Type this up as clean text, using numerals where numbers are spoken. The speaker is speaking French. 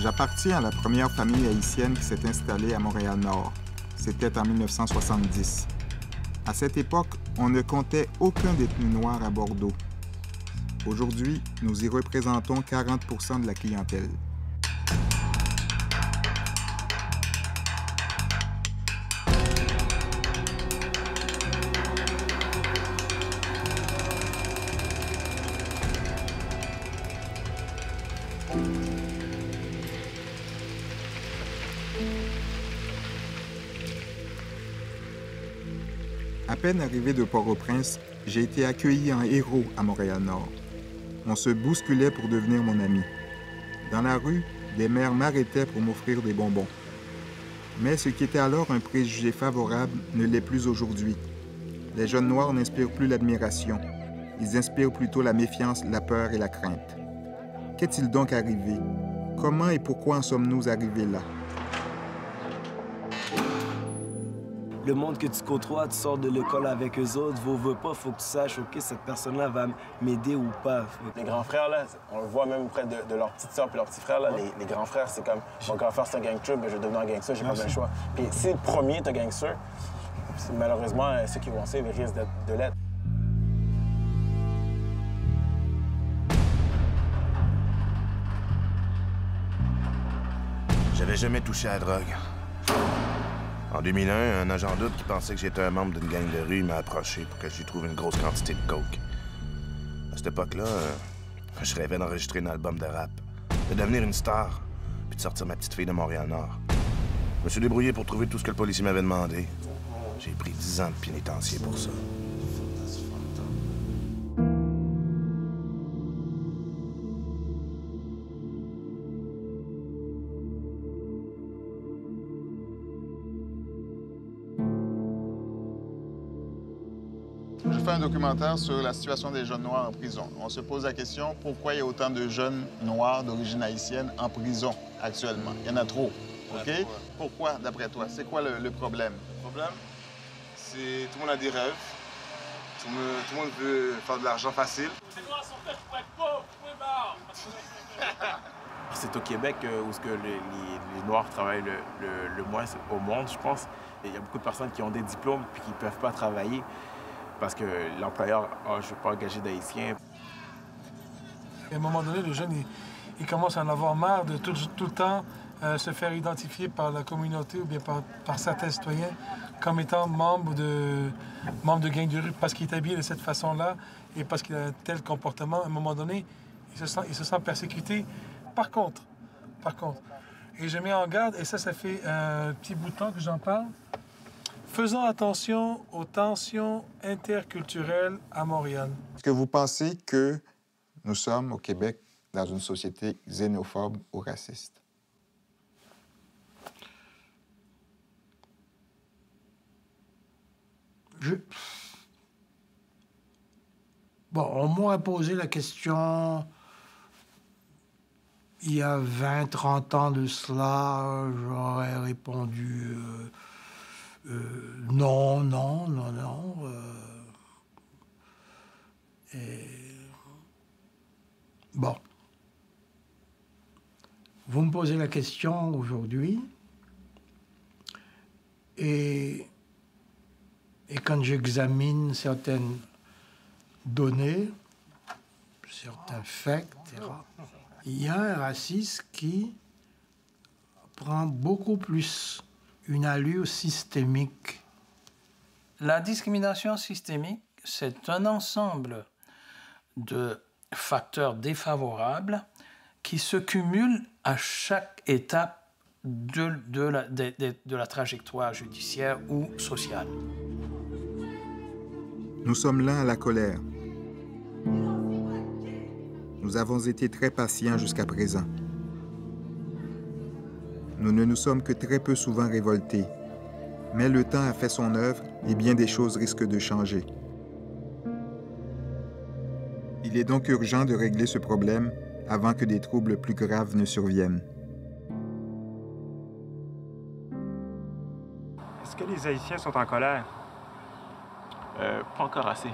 J'appartiens à la première famille haïtienne qui s'est installée à Montréal-Nord. C'était en 1970. À cette époque, on ne comptait aucun détenu noir à Bordeaux. Aujourd'hui, nous y représentons 40 % de la clientèle. À peine arrivé de Port-au-Prince, j'ai été accueilli en héros à Montréal-Nord. On se bousculait pour devenir mon ami. Dans la rue, des mères m'arrêtaient pour m'offrir des bonbons. Mais ce qui était alors un préjugé favorable ne l'est plus aujourd'hui. Les jeunes noirs n'inspirent plus l'admiration. Ils inspirent plutôt la méfiance, la peur et la crainte. Qu'est-il donc arrivé? Comment et pourquoi en sommes-nous arrivés là? Le monde que tu côtoies, tu sors de l'école avec eux autres, veux pas, faut que tu saches, OK, cette personne-là va m'aider ou pas. Les grands frères, là, on le voit même auprès de leurs petites sœurs et leurs petits frères, là, les grands frères, c'est comme, mon grand frère, c'est un gangster, ben, je vais devenir un gangster, j'ai pas bien le choix. Puis si le premier est un gangster, malheureusement, ceux qui vont suivre, ils risquent de l'être. J'avais jamais touché à la drogue. En 2001, un agent double qui pensait que j'étais un membre d'une gang de rue m'a approché pour que je lui trouve une grosse quantité de coke. À cette époque-là, je rêvais d'enregistrer un album de rap, de devenir une star, puis de sortir ma petite fille de Montréal-Nord. Je me suis débrouillé pour trouver tout ce que le policier m'avait demandé. J'ai pris 10 ans de pénitencier pour ça. Je fais un documentaire sur la situation des jeunes noirs en prison. On se pose la question, pourquoi il y a autant de jeunes noirs d'origine haïtienne en prison actuellement? Il y en a trop, OK? Pourquoi, d'après toi? C'est quoi le problème? Le problème, c'est tout le monde a des rêves. Tout le monde veut faire de l'argent facile. Les Noirs sont faits pour être pauvres, point barre. C'est au Québec où les Noirs travaillent le moins au monde, je pense. Il y a beaucoup de personnes qui ont des diplômes puis qui ne peuvent pas travailler parce que l'employeur, je ne veux pas engager d'Haïtiens. À un moment donné, le jeune, il commence à en avoir marre de tout le temps se faire identifier par la communauté ou bien par certains citoyens comme étant membre de gang de rue parce qu'il est habillé de cette façon-là et parce qu'il a un tel comportement. À un moment donné, il se sent persécuté. Par contre, et je mets en garde, et ça fait un petit bout de temps que j'en parle, faisons attention aux tensions interculturelles à Montréal. Est-ce que vous pensez que nous sommes, au Québec, dans une société xénophobe ou raciste? Bon, on m'aurait posé la question il y a 20, 30 ans de cela, j'aurais répondu non. Et bon. Vous me posez la question aujourd'hui, et quand j'examine certaines données, certains faits, etc., il y a un racisme qui prend beaucoup plus une allure systémique. La discrimination systémique, c'est un ensemble de facteurs défavorables qui se cumulent à chaque étape de la trajectoire judiciaire ou sociale. Nous sommes lents à la colère. Nous avons été très patients jusqu'à présent. Nous ne nous sommes que très peu souvent révoltés. Mais le temps a fait son œuvre et bien des choses risquent de changer. Il est donc urgent de régler ce problème avant que des troubles plus graves ne surviennent. Est-ce que les Haïtiens sont en colère? Pas encore assez.